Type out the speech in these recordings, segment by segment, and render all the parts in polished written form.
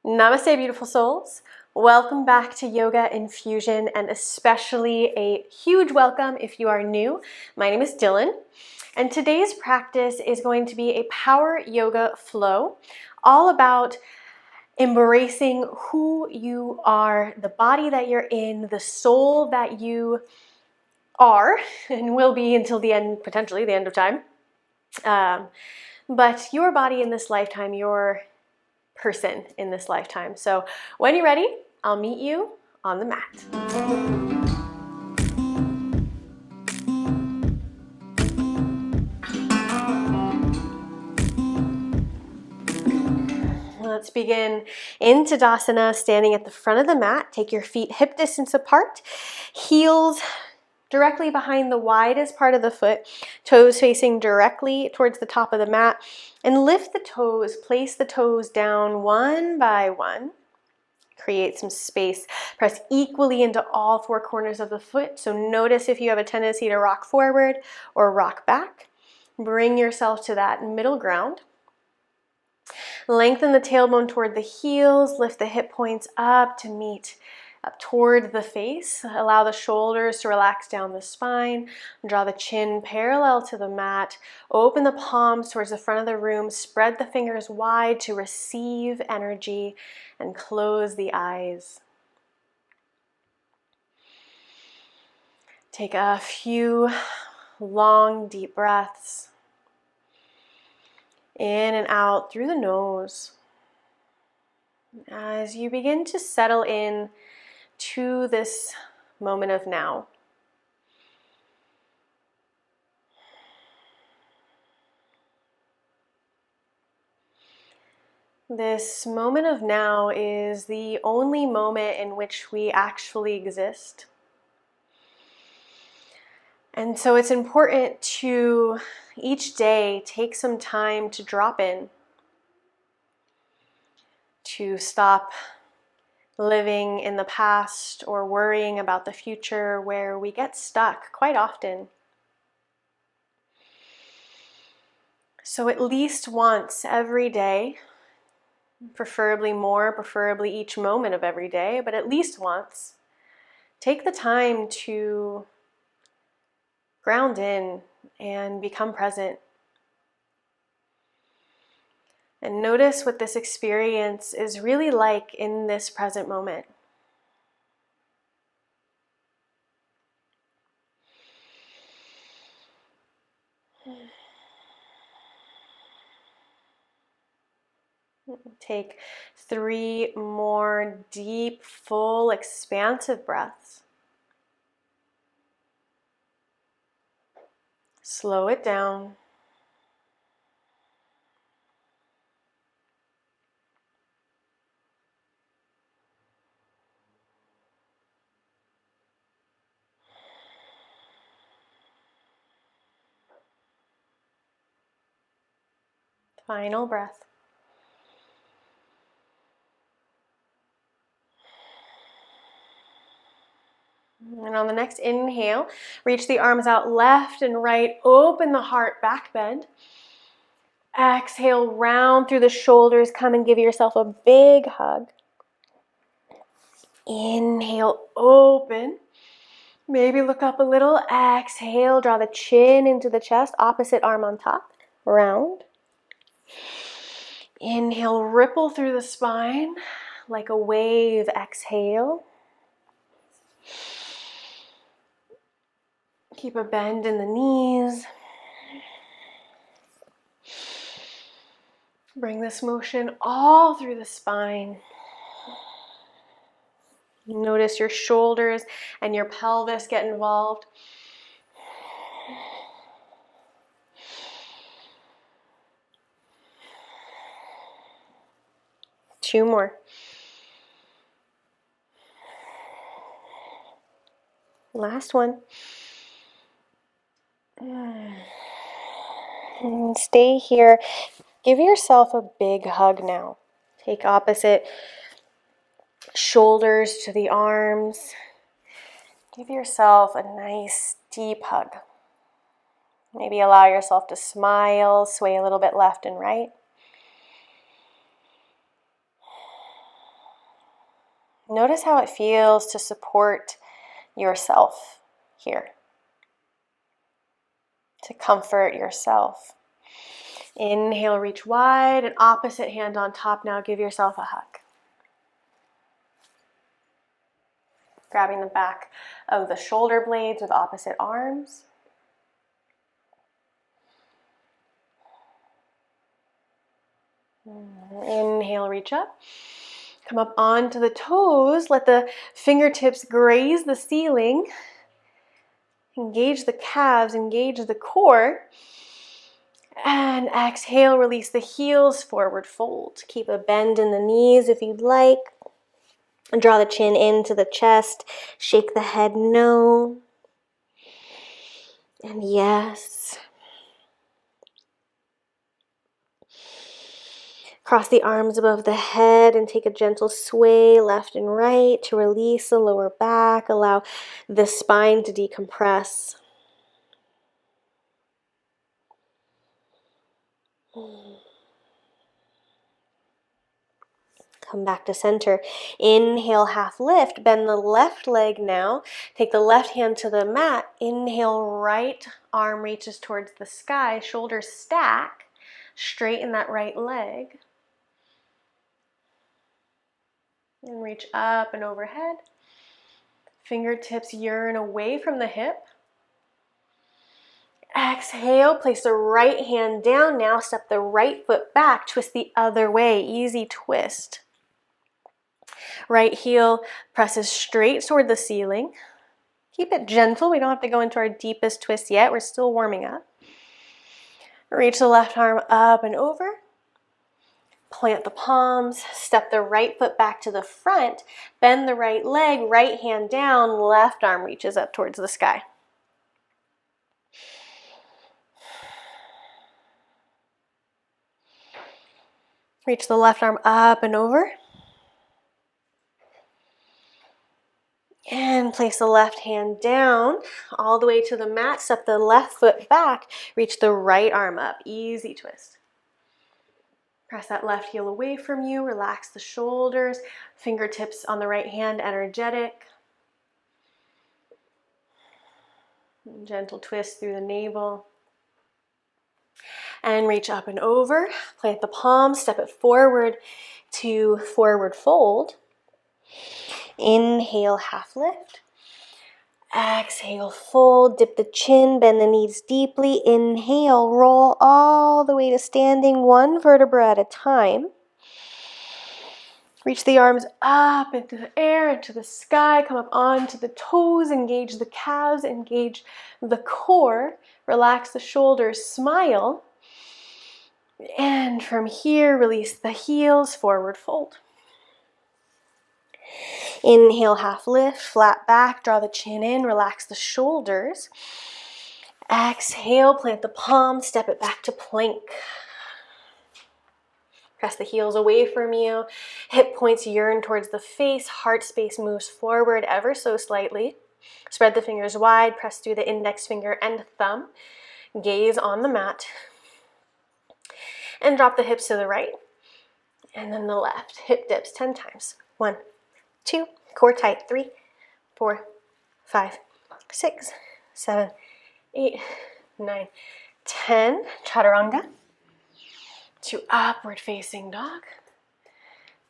Namaste, beautiful souls. Welcome back to Yoga Infusion, and especially a huge welcome if you are new. My name is Dylan, and today's practice is going to be a power yoga flow, all about embracing who you are, the body that you're in, the soul that you are, and will be until the end, potentially the end of time. But your body in this lifetime, your person in this lifetime. So when you're ready, I'll meet you on the mat. Let's begin in Tadasana, standing at the front of the mat. Take your feet hip distance apart, heels directly behind the widest part of the foot, toes facing directly towards the top of the mat, and lift the toes, place the toes down one by one. Create some space. Press equally into all four corners of the foot. So notice if you have a tendency to rock forward or rock back. Bring yourself to that middle ground. Lengthen the tailbone toward the heels. Lift the hip points up to meet up toward the face. Allow the shoulders to relax down the spine. Draw the chin parallel to the mat. Open the palms towards the front of the room. Spread the fingers wide to receive energy and close the eyes. Take a few long, deep breaths in and out through the nose. As you begin to settle in to this moment of now. This moment of now is the only moment in which we actually exist. And so it's important to each day take some time to drop in, to stop living in the past or worrying about the future, where we get stuck quite often. So at least once every day, preferably more, preferably each moment of every day, but at least once, take the time to ground in and become present. And notice what this experience is really like in this present moment. Take 3 more deep, full, expansive breaths. Slow it down. Final breath. And on the next inhale, reach the arms out left and right. Open the heart, back bend. Exhale, round through the shoulders. Come and give yourself a big hug. Inhale, open. Maybe look up a little. Exhale, draw the chin into the chest. Opposite arm on top. Round. Inhale, ripple through the spine like a wave. Exhale. Keep a bend in the knees. Bring this motion all through the spine. Notice your shoulders and your pelvis get involved. Two more. Last one. And stay here. Give yourself a big hug now. Take opposite shoulders to the arms. Give yourself a nice deep hug. Maybe allow yourself to smile, sway a little bit left and right. Notice how it feels to support yourself here, to comfort yourself. Inhale, reach wide, and opposite hand on top. Now give yourself a hug. Grabbing the back of the shoulder blades with opposite arms. Inhale, reach up. Come up onto the toes. Let the fingertips graze the ceiling. Engage the calves, engage the core. And exhale, release the heels, forward fold. Keep a bend in the knees if you'd like. And draw the chin into the chest. Shake the head no. And yes. Cross the arms above the head and take a gentle sway left and right to release the lower back. Allow the spine to decompress. Come back to center. Inhale, half lift. Bend the left leg now. Take the left hand to the mat. Inhale, right arm reaches towards the sky. Shoulders stack. Straighten that right leg. And reach up and overhead. Fingertips yearn away from the hip. Exhale, place the right hand down now. Step the right foot back. Twist the other way. Easy twist. Right heel presses straight toward the ceiling. Keep it gentle. We don't have to go into our deepest twist yet. We're still warming up. Reach the left arm up and over. Plant the palms. Step the right foot back to the front. Bend the right leg. Right hand down. Left arm reaches up towards the sky. Reach the left arm up and over. And place the left hand down all the way to the mat. Step the left foot back. Reach the right arm up. Easy twist. Press that left heel away from you. Relax the shoulders. Fingertips on the right hand, energetic. Gentle twist through the navel. And reach up and over. Plant the palms. Step it forward to forward fold. Inhale, half lift. Exhale, fold. Dip the chin, bend the knees deeply. Inhale, roll all the way to standing, one vertebra at a time. Reach the arms up into the air, into the sky. Come up onto the toes. Engage the calves. Engage the core. Relax the shoulders. Smile. And from here, release the heels. Forward fold. Inhale, half lift, flat back, draw the chin in, relax the shoulders. Exhale, plant the palms, step it back to plank. Press the heels away from you. Hip points yearn towards the face. Heart space moves forward ever so slightly. Spread the fingers wide, press through the index finger and thumb. Gaze on the mat. And drop the hips to the right. And then the left. Hip dips 10 times. 1, 2, core tight, 3, 4, 5, 6, 7, 8, 9, 10. Chaturanga to upward facing dog.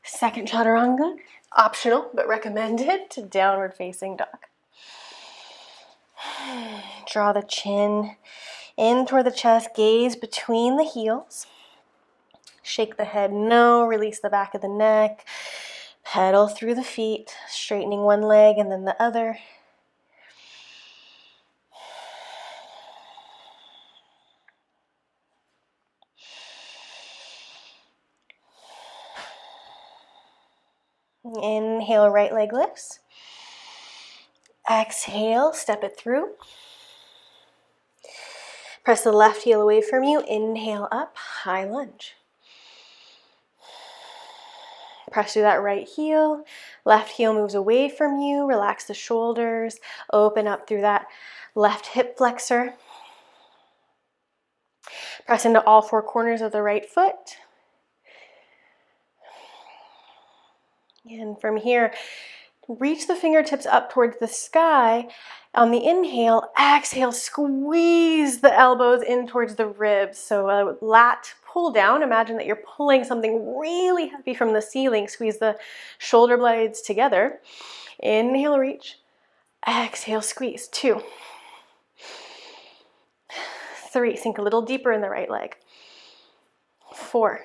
Second chaturanga, optional but recommended, to downward facing dog. Draw the chin in toward the chest, gaze between the heels. Shake the head no, release the back of the neck. Pedal through the feet, straightening one leg and then the other. Inhale, right leg lifts. Exhale, step it through. Press the left heel away from you. Inhale up, high lunge. Press through that right heel. Left heel moves away from you. Relax the shoulders. Open up through that left hip flexor. Press into all four corners of the right foot. And from here, reach the fingertips up towards the sky. On the inhale, exhale, squeeze the elbows in towards the ribs. So a lat pull down. Imagine that you're pulling something really heavy from the ceiling. Squeeze the shoulder blades together. Inhale, reach. Exhale, squeeze. 2, 3, sink a little deeper in the right leg. 4.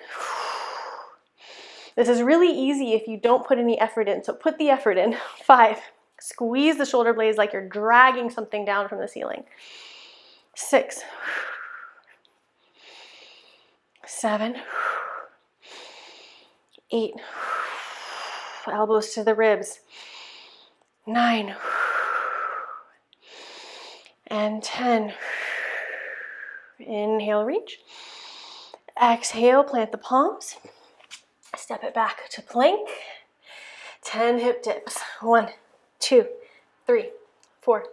This is really easy if you don't put any effort in, so put the effort in. 5, squeeze the shoulder blades like you're dragging something down from the ceiling. 6, 7, 8, elbows to the ribs. 9, and 10. Inhale, reach. Exhale, plant the palms. Step it back to plank. 10 hip dips. 1, 2, 3, 4,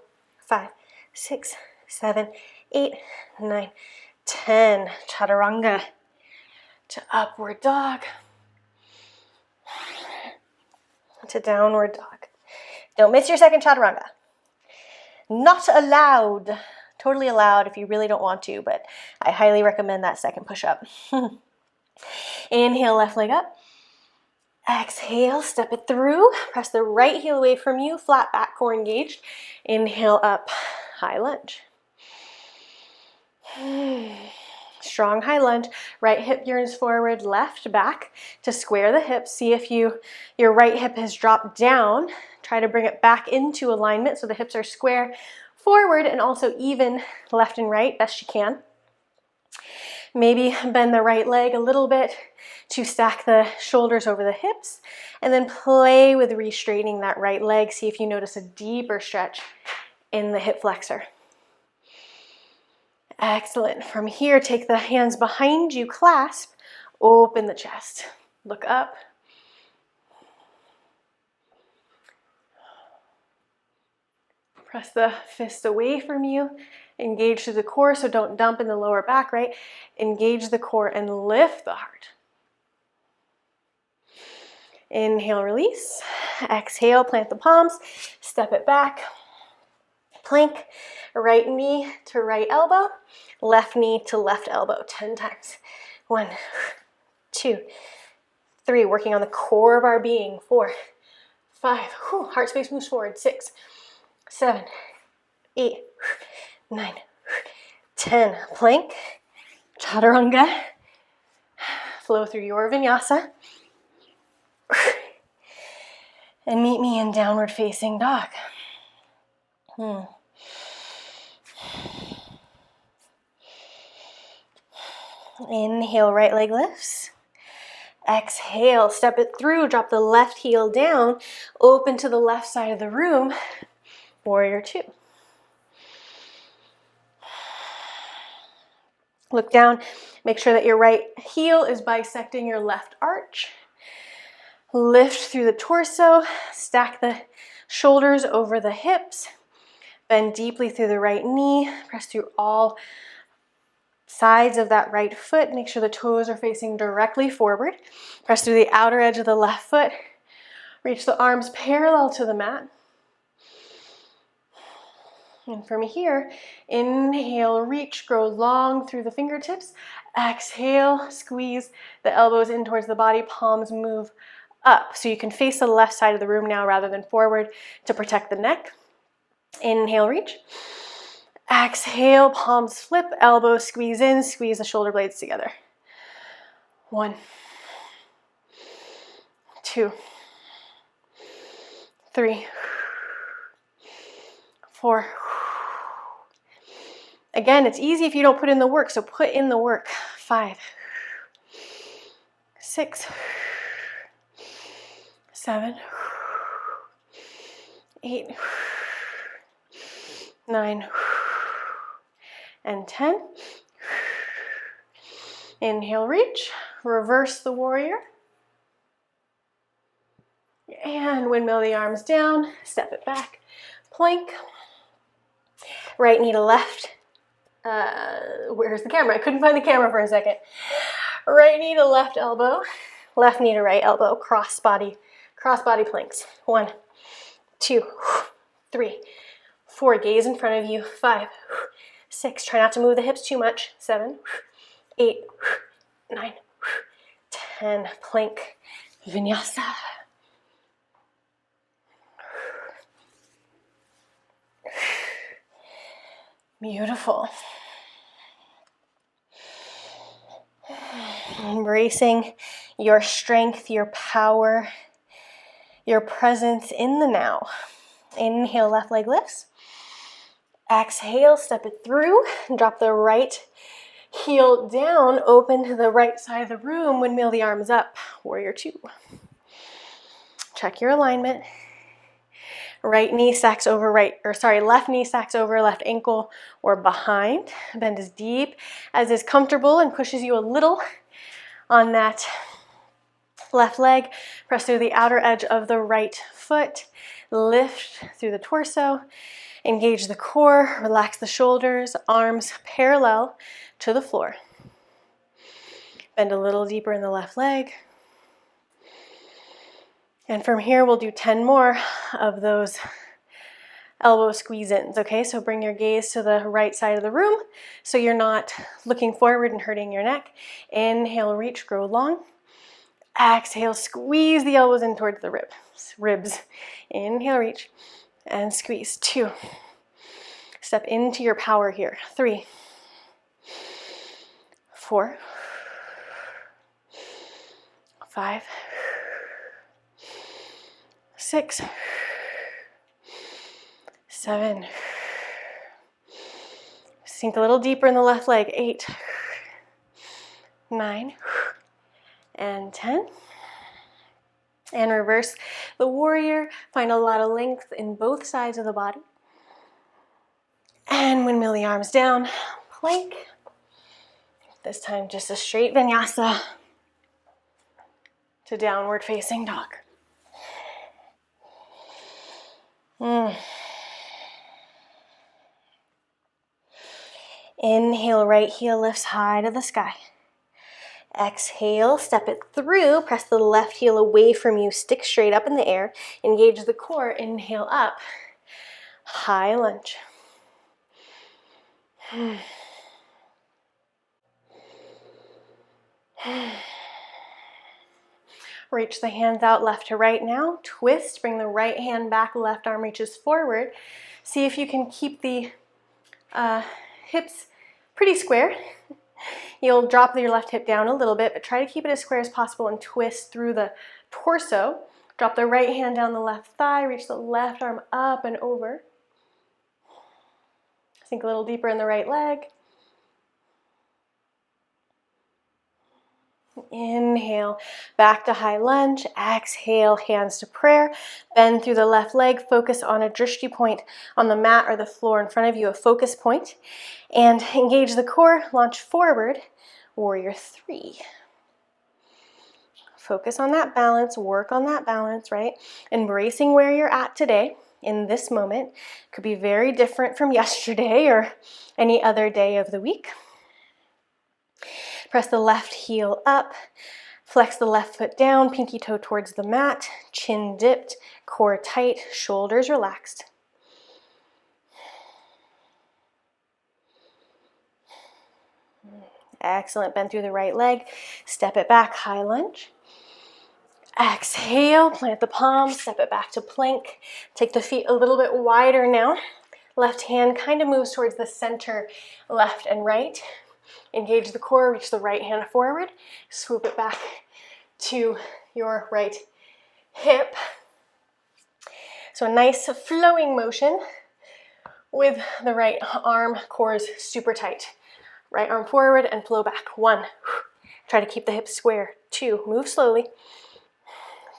5, 6, 7, 8, 9, 10. Chaturanga to upward dog to downward dog. Don't miss your second chaturanga. Not allowed. Totally allowed if you really don't want to, but I highly recommend that second push-up. Inhale, left leg up. Exhale, step it through. Press the right heel away from you, flat back, core engaged. Inhale up, high lunge. Strong high lunge. Right hip yearns forward, left back to square the hips. See if your right hip has dropped down. Try to bring it back into alignment so the hips are square forward and also even left and right, best you can. Maybe bend the right leg a little bit to stack the shoulders over the hips, and then play with re-straightening that right leg. See if you notice a deeper stretch in the hip flexor. Excellent. From here, take the hands behind you, clasp, open the chest. Look up. Press the fist away from you. Engage through the core, so don't dump in the lower back, right? Engage the core and lift the heart. Inhale, release. Exhale, plant the palms. Step it back. Plank. Right knee to right elbow. Left knee to left elbow. 10 times. 1, 2, 3. Working on the core of our being. 4, 5. Heart space moves forward. 6, 7, 8, 9, 10. Plank, chaturanga. Flow through your vinyasa. And meet me in downward facing dog. Inhale, right leg lifts. Exhale, step it through, drop the left heel down, open to the left side of the room. Warrior 2. Look down, make sure that your right heel is bisecting your left arch. Lift through the torso, stack the shoulders over the hips, bend deeply through the right knee, press through all sides of that right foot, make sure the toes are facing directly forward. Press through the outer edge of the left foot, reach the arms parallel to the mat. And from here, inhale, reach, grow long through the fingertips. Exhale, squeeze the elbows in towards the body, palms move up. So you can face the left side of the room now rather than forward to protect the neck. Inhale, reach. Exhale, palms flip, elbows squeeze in, squeeze the shoulder blades together. 1, 2, 3, 4. Again, it's easy if you don't put in the work, so put in the work. 5, 6, 7, 8, 9, and 10. Inhale, reach, reverse the warrior. And windmill the arms down, step it back, plank. Right knee to left. Where's the camera? I couldn't find the camera for a second. Right knee to left elbow, left knee to right elbow, cross body Cross body planks. 1, 2, 3, 4. Gaze in front of you. 5, 6. Try not to move the hips too much. 7, 8, 9, 10. Plank vinyasa. Beautiful. Embracing your strength, your power, your presence in the now. Inhale, left leg lifts. Exhale, step it through. Drop the right heel down, open to the right side of the room. Windmill the arms up. Warrior 2. Check your alignment. Right knee stacks over left knee stacks over left ankle or behind. Bend as deep as is comfortable and pushes you a little on that left leg. Press through the outer edge of the right foot. Lift through the torso. Engage the core. Relax the shoulders. Arms parallel to the floor. Bend a little deeper in the left leg. And from here, we'll do 10 more of those elbow squeeze-ins, okay? So bring your gaze to the right side of the room so you're not looking forward and hurting your neck. Inhale, reach, grow long. Exhale, squeeze the elbows in towards the ribs. Inhale, reach, and squeeze. 2. Step into your power here. 3, 4, 5, 6, 7. Sink a little deeper in the left leg. 8, 9, and 10. And reverse the warrior. Find a lot of length in both sides of the body. And windmill the arms down. Plank. This time just a straight vinyasa to downward facing dog. Inhale, right heel lifts high to the sky. Exhale, step it through. Press the left heel away from you. Stick straight up in the air. Engage the core. Inhale up. High lunge. Reach the hands out left to right now. Twist. Bring the right hand back. Left arm reaches forward. See if you can keep the hips pretty square. You'll drop your left hip down a little bit, but try to keep it as square as possible and twist through the torso. Drop the right hand down the left thigh, reach the left arm up and over. Sink a little deeper in the right leg. Inhale, back to high lunge. Exhale, hands to prayer. Bend through the left leg. Focus on a drishti point on the mat or the floor in front of you, a focus point. And engage the core, launch forward, warrior 3. Focus on that balance, work on that balance, right? Embracing where you're at today in this moment. Could be very different from yesterday or any other day of the week. Press the left heel up, flex the left foot down, pinky toe towards the mat, chin dipped, core tight, shoulders relaxed. Excellent, bend through the right leg, step it back, high lunge. Exhale, plant the palms, step it back to plank. Take the feet a little bit wider now. Left hand kind of moves towards the center, left and right. Engage the core, reach the right hand forward, swoop it back to your right hip. So a nice flowing motion with the right arm, core is super tight. Right arm forward and flow back. 1, try to keep the hips square. 2, move slowly.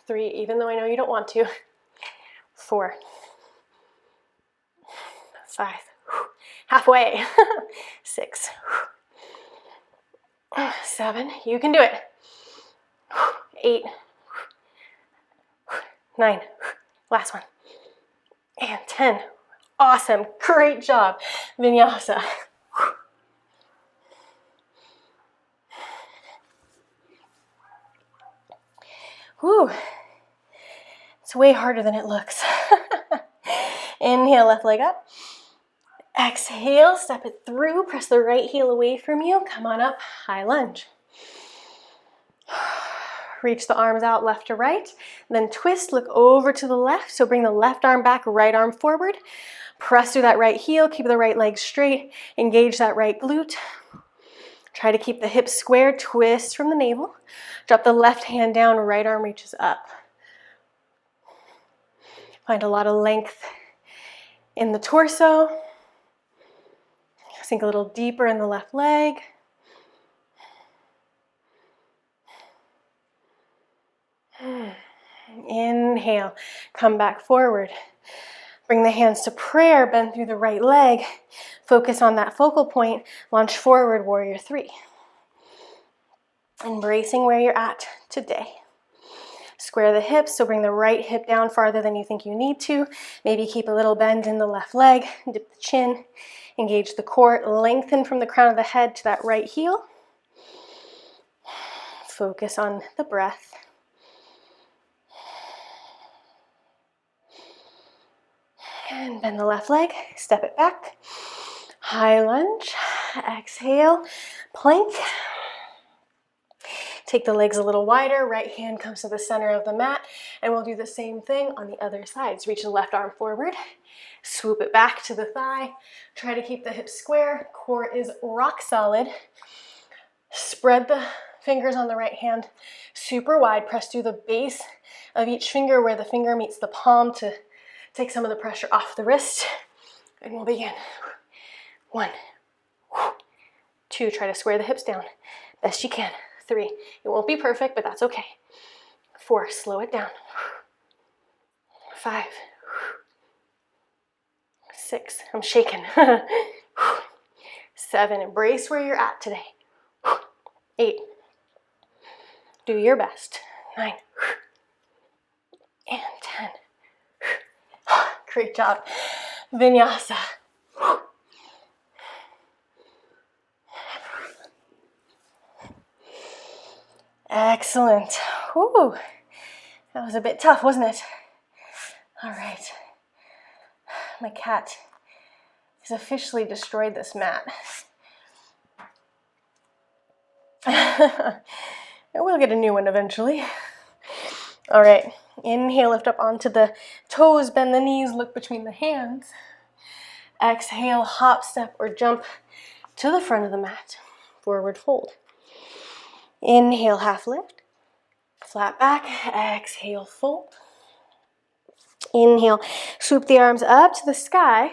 3, even though I know you don't want to. 4, 5, halfway. 6, 7, you can do it. 8, 9, last one. And 10, awesome, great job. Vinyasa. Whew. It's way harder than it looks. Inhale, left leg up. Exhale, step it through. Press the right heel away from you. Come on up, high lunge. Reach the arms out left to right. Then twist, look over to the left. So bring the left arm back, right arm forward. Press through that right heel. Keep the right leg straight. Engage that right glute. Try to keep the hips square. Twist from the navel. Drop the left hand down. Right arm reaches up. Find a lot of length in the torso. Sink a little deeper in the left leg. Inhale, come back forward. Bring the hands to prayer, bend through the right leg. Focus on that focal point. Launch forward, warrior three. Embracing where you're at today. Square the hips, so bring the right hip down farther than you think you need to. Maybe keep a little bend in the left leg. Dip the chin. Engage the core. Lengthen from the crown of the head to that right heel. Focus on the breath. And bend the left leg. Step it back. High lunge. Exhale. Plank. Take the legs a little wider. Right hand comes to the center of the mat. And we'll do the same thing on the other side. So reach the left arm forward. Swoop it back to the thigh. Try to keep the hips square. Core is rock solid. Spread the fingers on the right hand super wide. Press through the base of each finger where the finger meets the palm to take some of the pressure off the wrist. And we'll begin. 1, 2, try to square the hips down best you can. 3, it won't be perfect, but that's okay. 4, slow it down. 5, 6, I'm shaking. 7, embrace where you're at today. 8, do your best. 9, and 10. Great job. Vinyasa. Excellent. Whew. That was a bit tough, wasn't it? All right. My cat has officially destroyed this mat. We'll get a new one eventually. All right. Inhale, lift up onto the toes, bend the knees, look between the hands. Exhale, hop, step, or jump to the front of the mat. Forward fold. Inhale, half lift. Flat back. Exhale, fold. Inhale, swoop the arms up to the sky.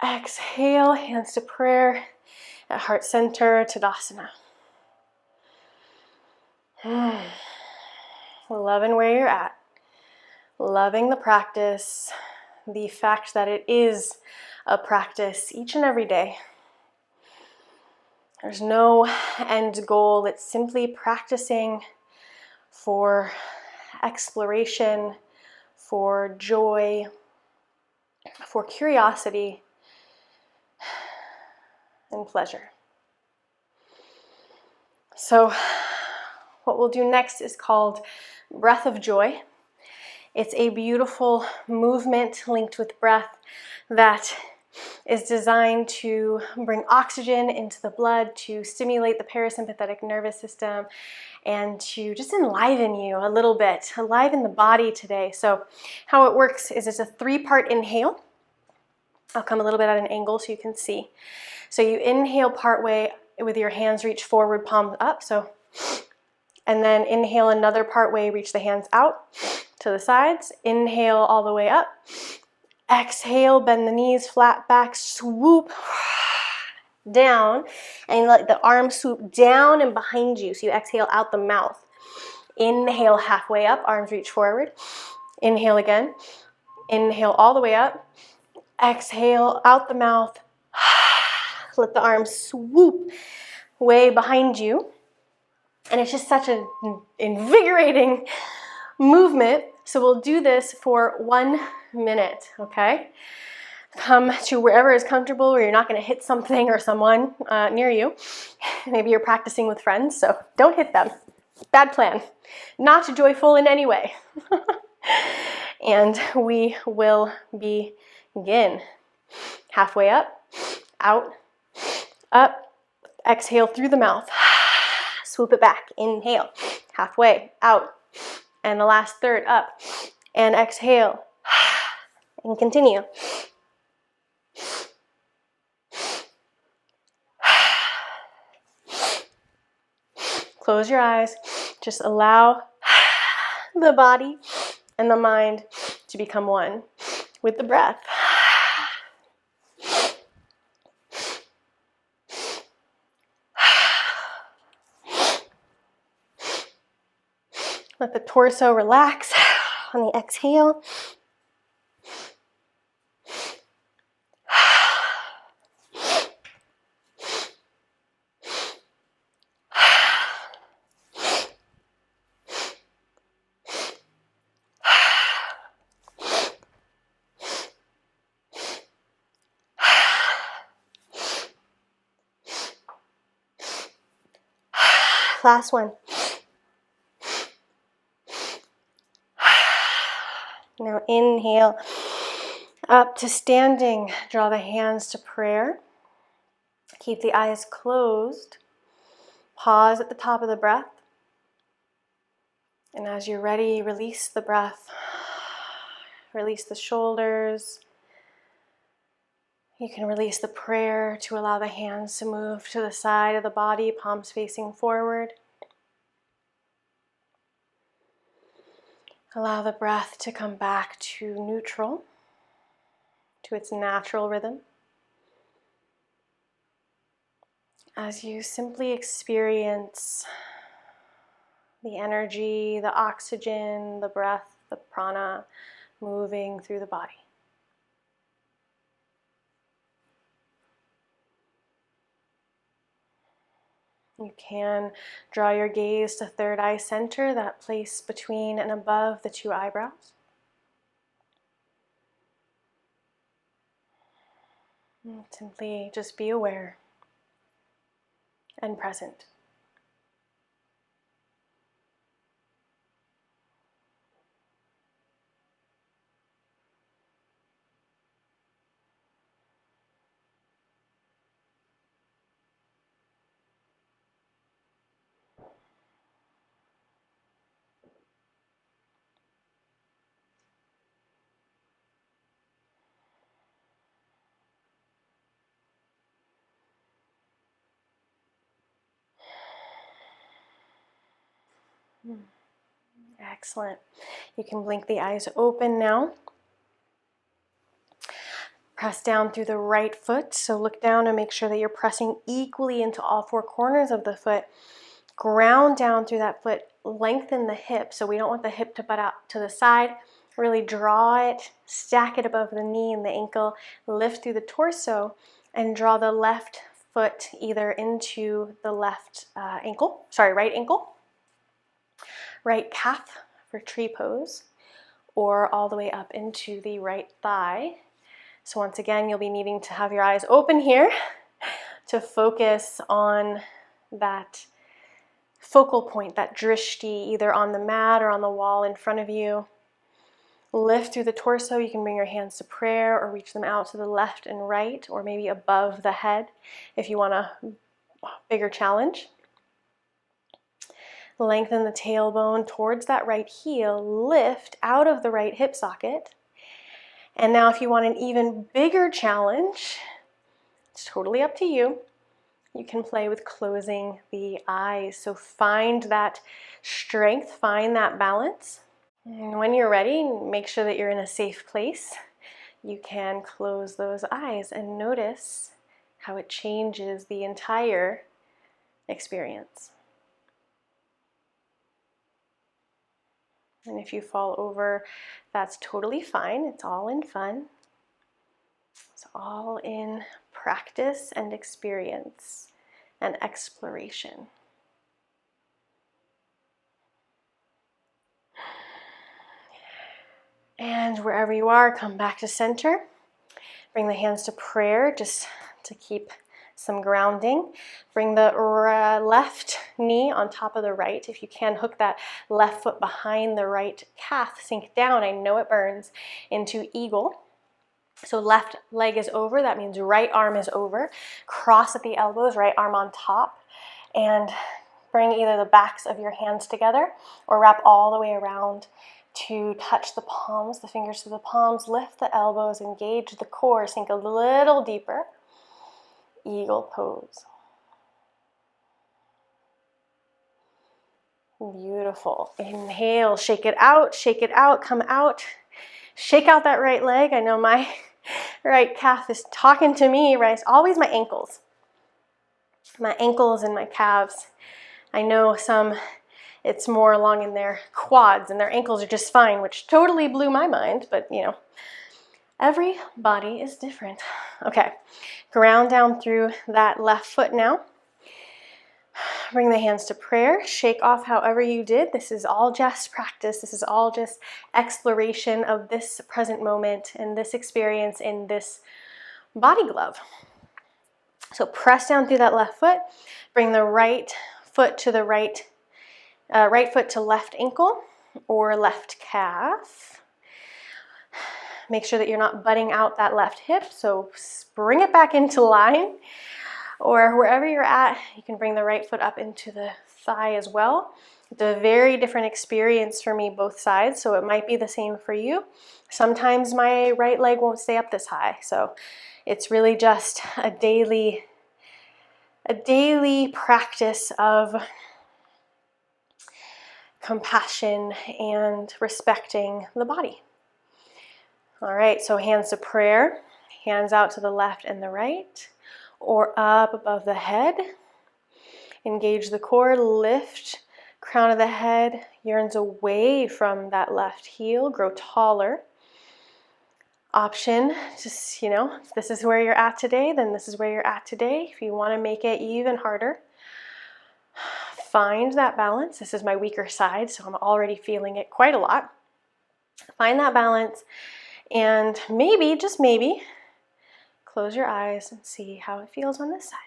Exhale, hands to prayer at heart center, Tadasana. Loving where you're at. Loving the practice. The fact that it is a practice each and every day. There's no end goal. It's simply practicing for exploration, for joy, for curiosity, and pleasure. So what we'll do next is called Breath of Joy. It's a beautiful movement linked with breath that is designed to bring oxygen into the blood, to stimulate the parasympathetic nervous system, and to just enliven you a little bit, enliven the body today. So how it works is it's a 3-part inhale. I'll come a little bit at an angle so you can see. So you inhale part way with your hands reach forward, palms up. And then inhale another part way, reach the hands out to the sides. Inhale all the way up. Exhale, bend the knees, flat back, swoop down, and let the arms swoop down and behind you. So you exhale out the mouth. Inhale halfway up, arms reach forward. Inhale again. Inhale all the way up. Exhale out the mouth. Let the arms swoop way behind you. And it's just such an invigorating movement. So we'll do this for 1 minute, okay? Come to wherever is comfortable where you're not going to hit something or someone near you. Maybe you're practicing with friends, so don't hit them. Bad plan. Not joyful in any way. And we will begin. Halfway up, out, up, exhale through the mouth. Swoop it back, inhale, halfway, out, and the last third up, and exhale, and continue. Close your eyes, just allow the body and the mind to become one with the breath. Let the torso relax on the exhale. Last one. Now inhale up to standing. Draw the hands to prayer. Keep the eyes closed. Pause at the top of the breath. And as you're ready, release the breath. Release the shoulders. You can release the prayer to allow the hands to move to the side of the body, palms facing forward. Allow the breath to come back to neutral, to its natural rhythm. As you simply experience the energy, the oxygen, the breath, the prana moving through the body. You can draw your gaze to third eye center, that place between and above the two eyebrows. And simply just be aware and present. Excellent. You can blink the eyes open now. Press down through the right foot. So look down and make sure that you're pressing equally into all four corners of the foot. Ground down through that foot. Lengthen the hip. So we don't want the hip to butt out to the side. Really draw it, stack it above the knee and the ankle. Lift through the torso and draw the left foot either into the right ankle, right calf for tree pose, or all the way up into the right thigh. So once again, you'll be needing to have your eyes open here to focus on that focal point, that drishti, either on the mat or on the wall in front of you. Lift through the torso. You can bring your hands to prayer or reach them out to the left and right, or maybe above the head if you want a bigger challenge. Lengthen the tailbone towards that right heel. Lift out of the right hip socket. And now if you want an even bigger challenge, it's totally up to you. You can play with closing the eyes. So find that strength, find that balance. And when you're ready, make sure that you're in a safe place. You can close those eyes and notice how it changes the entire experience. And if you fall over, that's totally fine. It's all in fun. It's all in practice and experience and exploration. And wherever you are, come back to center. Bring the hands to prayer just to keep some grounding. Bring the left knee on top of the right. If you can, hook that left foot behind the right calf, sink down, I know it burns, into eagle. So left leg is over, that means right arm is over. Cross at the elbows, right arm on top, and bring either the backs of your hands together or wrap all the way around to touch the palms, the fingers to the palms. Lift the elbows, engage the core, sink a little deeper. Eagle pose. Beautiful. Inhale, shake it out, come out. Shake out that right leg. I know my right calf is talking to me, right? It's always my ankles. My ankles and my calves. I know some, it's more along in their quads and their ankles are just fine, which totally blew my mind, but you know, every body is different. Okay, ground down through that left foot now. Bring the hands to prayer. Shake off however you did. This is all just practice. This is all just exploration of this present moment and this experience in this body glove. So press down through that left foot. Bring the right foot to the right foot to left ankle or left calf. Make sure that you're not butting out that left hip, so bring it back into line. Or wherever you're at, you can bring the right foot up into the thigh as well. It's a very different experience for me, both sides, so it might be the same for you. Sometimes my right leg won't stay up this high, so it's really just a daily practice of compassion and respecting the body. All right, so hands to prayer, hands out to the left and the right, or up above the head. Engage the core, lift, crown of the head yearns away from that left heel, grow taller. Option, just, you know, if this is where you're at today, then this is where you're at today. If you want to make it even harder, find that balance. This is my weaker side, so I'm already feeling it quite a lot. Find that balance and maybe, just maybe, close your eyes and see how it feels on this side.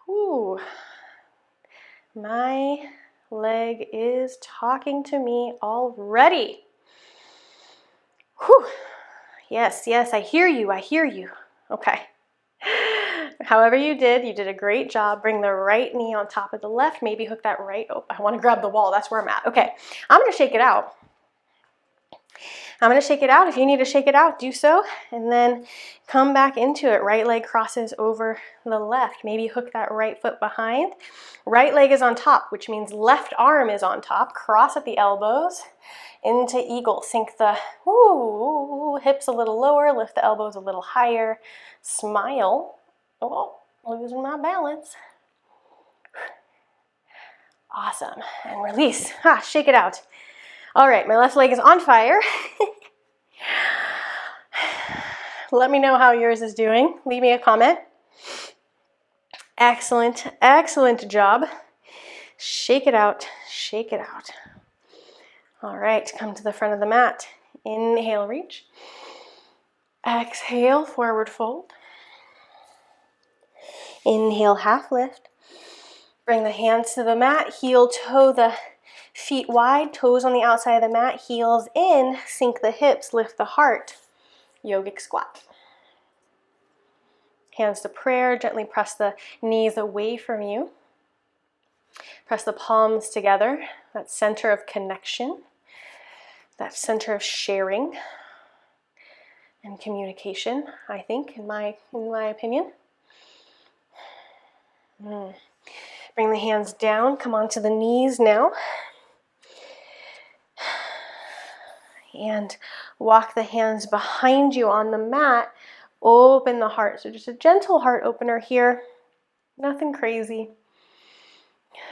Ooh, my leg is talking to me already. Whew. Yes, I hear you, Okay. However you did a great job. Bring the right knee on top of the left. Maybe hook that right. Oh, I want to grab the wall. That's where I'm at. Okay, I'm going to shake it out. If you need to shake it out, do so. And then come back into it. Right leg crosses over the left. Maybe hook that right foot behind. Right leg is on top, which means left arm is on top. Cross at the elbows into eagle. Sink the hips a little lower. Lift the elbows a little higher. Smile. Oh, losing my balance. Awesome. And release. Shake it out. All right, my left leg is on fire. Let me know how yours is doing. Leave me a comment. Excellent job. Shake it out. All right, come to the front of the mat. Inhale, reach. Exhale, forward fold. Inhale, half lift. Bring the hands to the mat, heel toe the feet wide, toes on the outside of the mat, heels in, sink the hips, lift the heart. Yogic squat. Hands to prayer, gently press the knees away from you. Press the palms together, that center of connection, that center of sharing and communication, I think, in my opinion. Bring the hands down, come onto the knees now. And walk the hands behind you on the mat. Open the heart. So just a gentle heart opener here. Nothing crazy.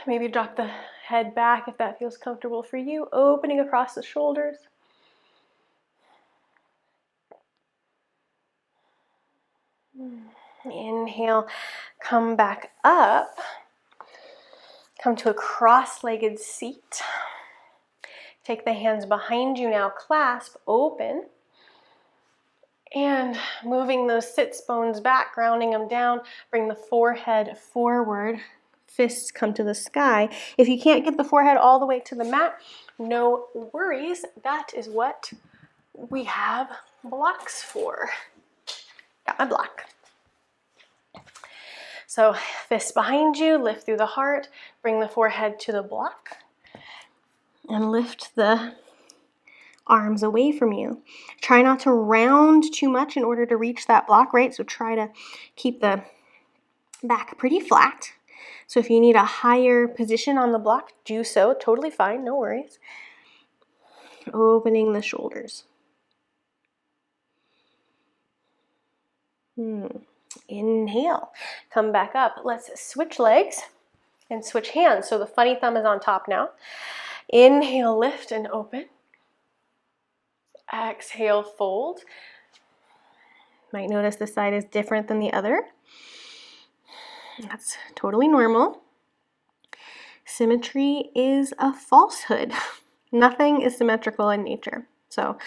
Maybe drop the head back if that feels comfortable for you. Opening across the shoulders. Inhale, come back up. Come to a cross-legged seat. Take the hands behind you now, clasp, open. And moving those sits bones back, grounding them down, bring the forehead forward, fists come to the sky. If you can't get the forehead all the way to the mat, no worries. That is what we have blocks for. Got my block. So fists behind you, lift through the heart, bring the forehead to the block, and lift the arms away from you. Try not to round too much in order to reach that block, right? So try to keep the back pretty flat. So if you need a higher position on the block, do so. Totally fine, no worries. Opening the shoulders. Inhale. Come back up. Let's switch legs and switch hands. So the funny thumb is on top now. Inhale, lift and open. Exhale, fold. Might notice this side is different than the other. That's totally normal. Symmetry is a falsehood. Nothing is symmetrical in nature. So,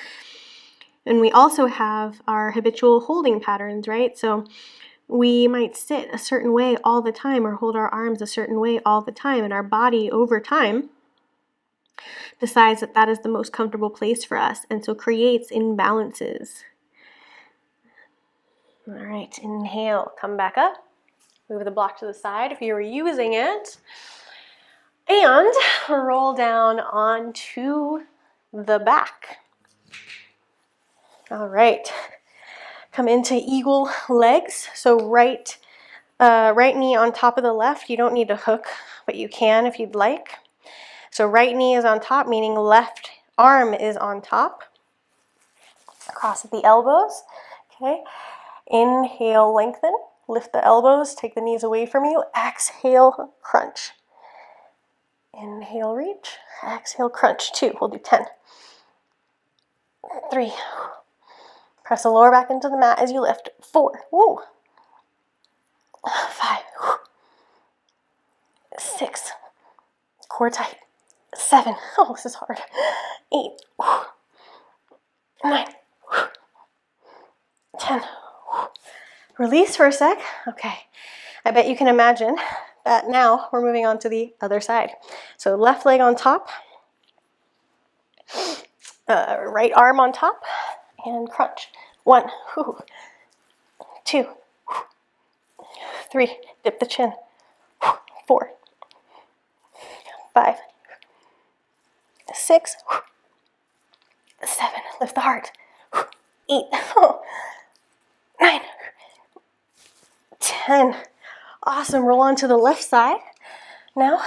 and we also have our habitual holding patterns, right? So we might sit a certain way all the time or hold our arms a certain way all the time, and our body over time decides that that is the most comfortable place for us, and so creates imbalances. All right, inhale, come back up. Move the block to the side if you were using it. And roll down onto the back. All right, come into eagle legs. So right knee on top of the left. You don't need to hook, but you can if you'd like. So right knee is on top, meaning left arm is on top. Cross at the elbows, okay? Inhale, lengthen. Lift the elbows, take the knees away from you. Exhale, crunch. Inhale, reach. Exhale, crunch. 2, we'll do 10. 3. Press the lower back into the mat as you lift. 4. Woo. 5. 6. Core tight. 7. Oh, this is hard. 8. 9. 10. Release for a sec. Okay. I bet you can imagine that now we're moving on to the other side. So left leg on top, right arm on top, and crunch. 1, 2, 3, dip the chin. 4, 5, 6, 7, lift the heart. 8, 9, 10. Awesome, roll on to the left side now.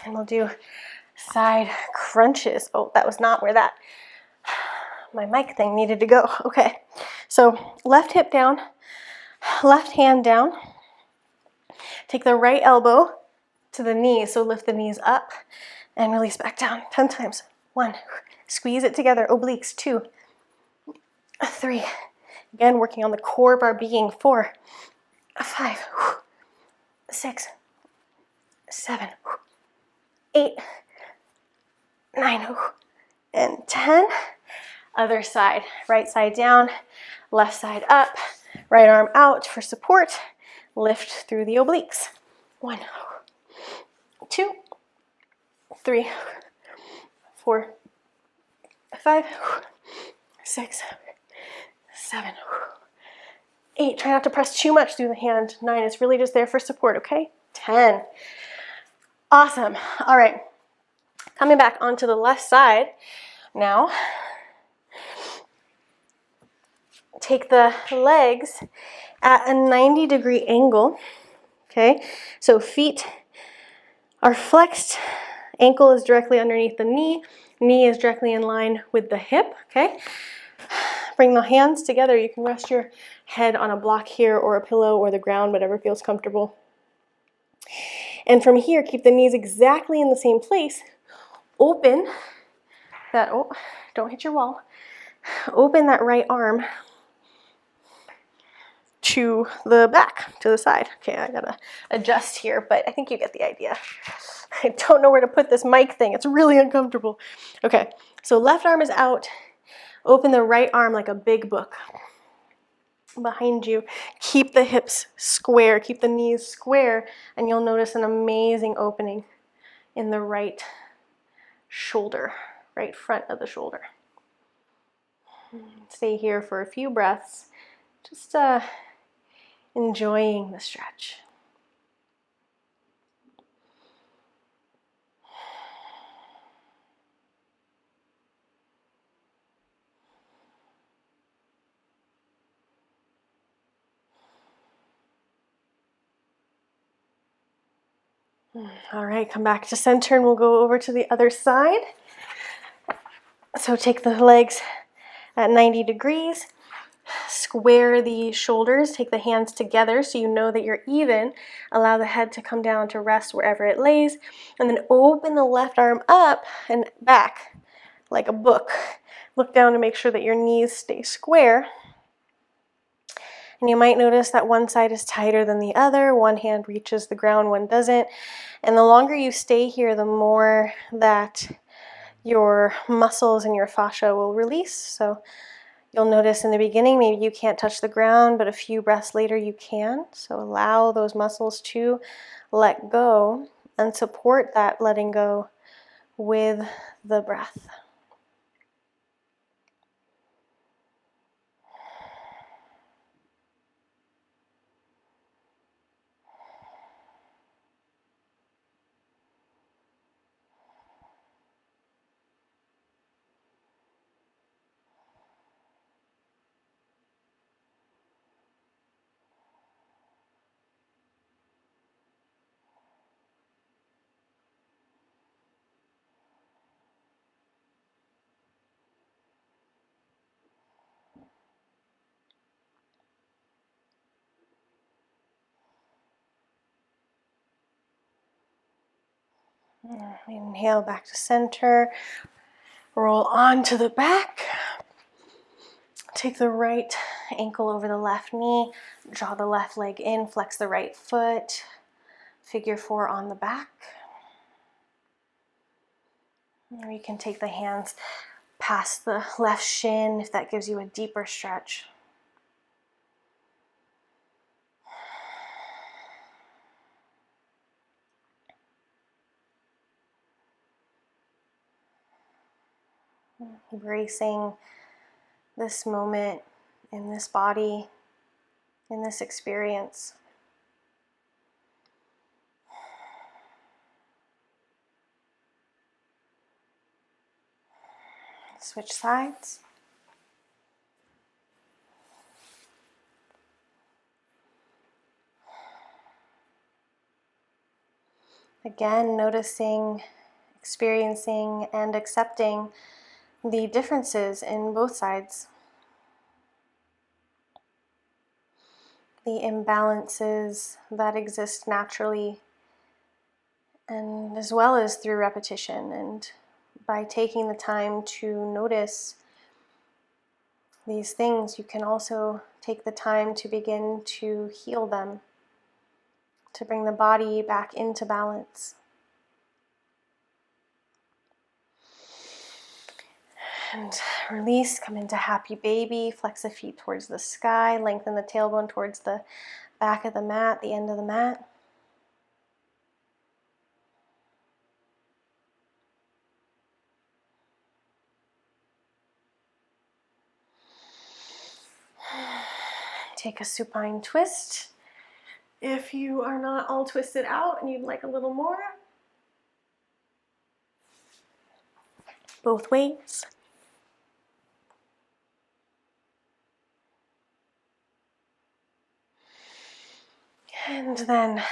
And we'll do side crunches. Oh, that was not where my mic thing needed to go. Okay, so left hip down, left hand down. Take the right elbow to the knee, so lift the knees up and release back down 10 times. 1, squeeze it together, obliques. 2, 3, again working on the core of our being. 4, 5, 6, 7, 8, 9, and 10. Other side, right side down, left side up, right arm out for support. Lift through the obliques. 1, 2, 3, 4, 5, 6, 7, 8. Try not to press too much through the hand. 9, it's really just there for support, okay? 10. Awesome. All right. Coming back onto the left side now. Take the legs at a 90-degree angle, okay? So feet are flexed, ankle is directly underneath the knee is directly in line with the hip, okay? Bring the hands together. You can rest your head on a block here or a pillow or the ground, whatever feels comfortable. And from here, keep the knees exactly in the same place. Open that, oh, don't hit your wall. Open that right arm. to the back, to the side. Okay, I gotta adjust here, but I think you get the idea. I don't know where to put this mic thing. It's really uncomfortable. Okay, so left arm is out. Open the right arm like a big book behind you. Keep the hips square, keep the knees square, and you'll notice an amazing opening in the right shoulder, right front of the shoulder. Stay here for a few breaths, just enjoying the stretch. All right, come back to center and we'll go over to the other side. So take the legs at 90 degrees. Square the shoulders, take the hands together so you know that you're even. Allow the head to come down to rest wherever it lays. And then open the left arm up and back like a book. Look down to make sure that your knees stay square. And you might notice that one side is tighter than the other. One hand reaches the ground, one doesn't. And the longer you stay here, the more that your muscles and your fascia will release. So you'll notice in the beginning, maybe you can't touch the ground, but a few breaths later you can. So allow those muscles to let go and support that letting go with the breath. Inhale back to center. Roll onto the back. Take the right ankle over the left knee. Draw the left leg in. Flex the right foot. Figure 4 on the back. Or you can take the hands past the left shin if that gives you a deeper stretch. Embracing this moment in this body, in this experience. Switch sides. Again, noticing, experiencing, and accepting the differences in both sides. The imbalances that exist naturally, and as well as through repetition. And by taking the time to notice these things, you can also take the time to begin to heal them, to bring the body back into balance. And release, come into happy baby, flex the feet towards the sky, lengthen the tailbone towards the back of the mat, the end of the mat. Take a supine twist. If you are not all twisted out and you'd like a little more, both ways. And then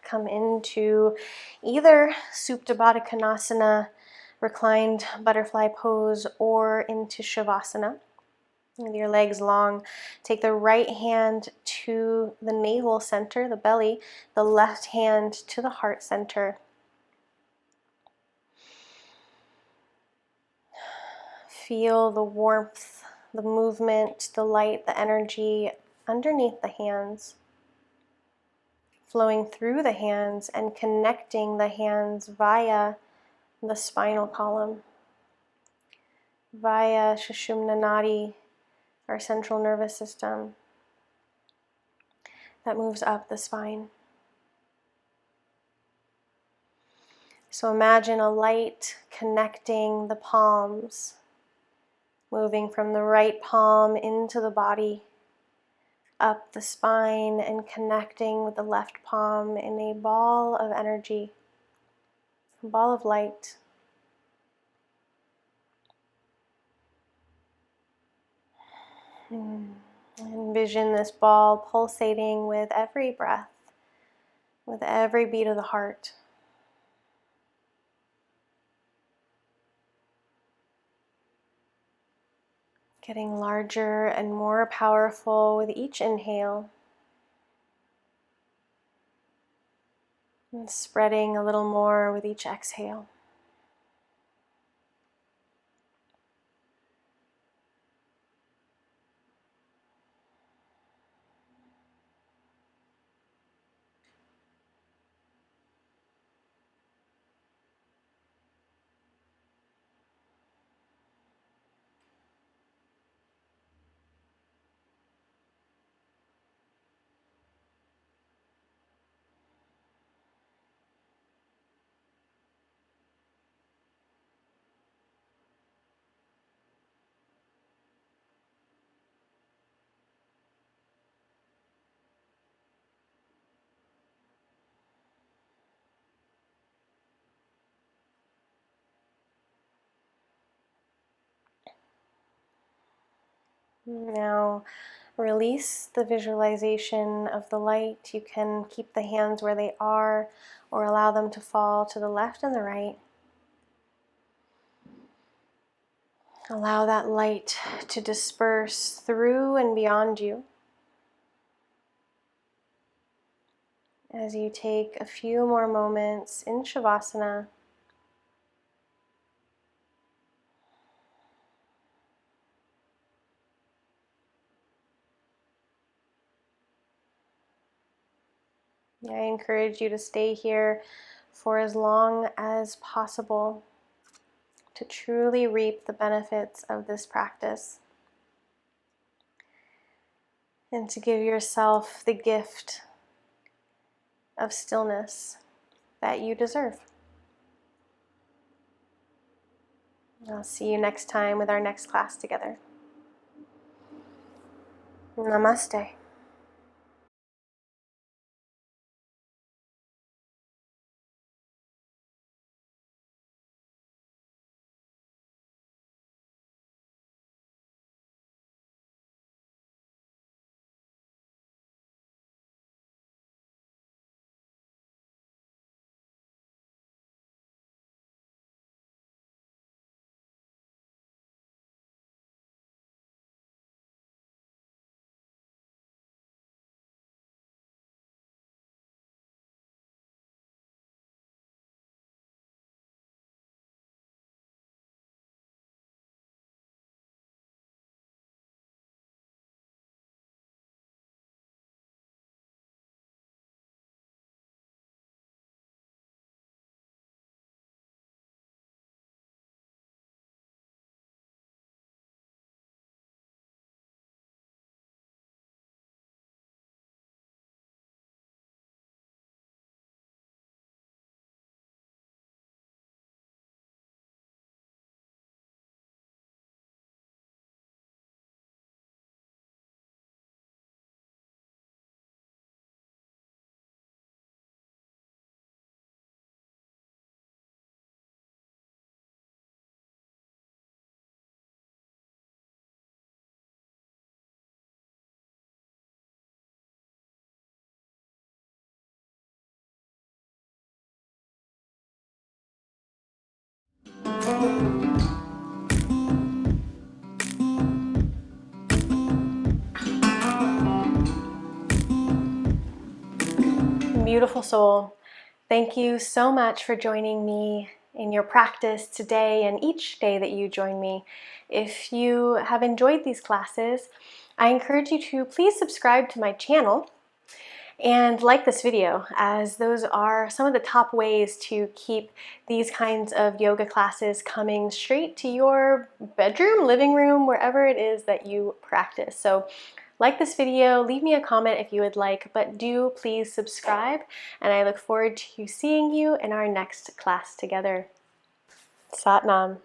come into either Supta Baddha Konasana, reclined butterfly pose, or into Shavasana. With your legs long, take the right hand to the navel center, the belly, the left hand to the heart center. Feel the warmth, the movement, the light, the energy underneath the hands, flowing through the hands and connecting the hands via the spinal column, via Sushumna Nadi, our central nervous system that moves up the spine. So imagine a light connecting the palms, moving from the right palm into the body, up the spine, and connecting with the left palm in a ball of energy, a ball of light. Envision this ball pulsating with every breath, with every beat of the heart. Getting larger and more powerful with each inhale. And spreading a little more with each exhale. Now release the visualization of the light. You can keep the hands where they are or allow them to fall to the left and the right. Allow that light to disperse through and beyond you as you take a few more moments in Shavasana. I encourage you to stay here for as long as possible to truly reap the benefits of this practice and to give yourself the gift of stillness that you deserve. I'll see you next time with our next class together. Namaste. Beautiful soul, thank you so much for joining me in your practice today and each day that you join me. If you have enjoyed these classes, I encourage you to please subscribe to my channel and like this video, as those are some of the top ways to keep these kinds of yoga classes coming straight to your bedroom, living room, wherever it is that you practice. So like this video, leave me a comment if you would like, but do please subscribe, and I look forward to seeing you in our next class together. Sat Nam.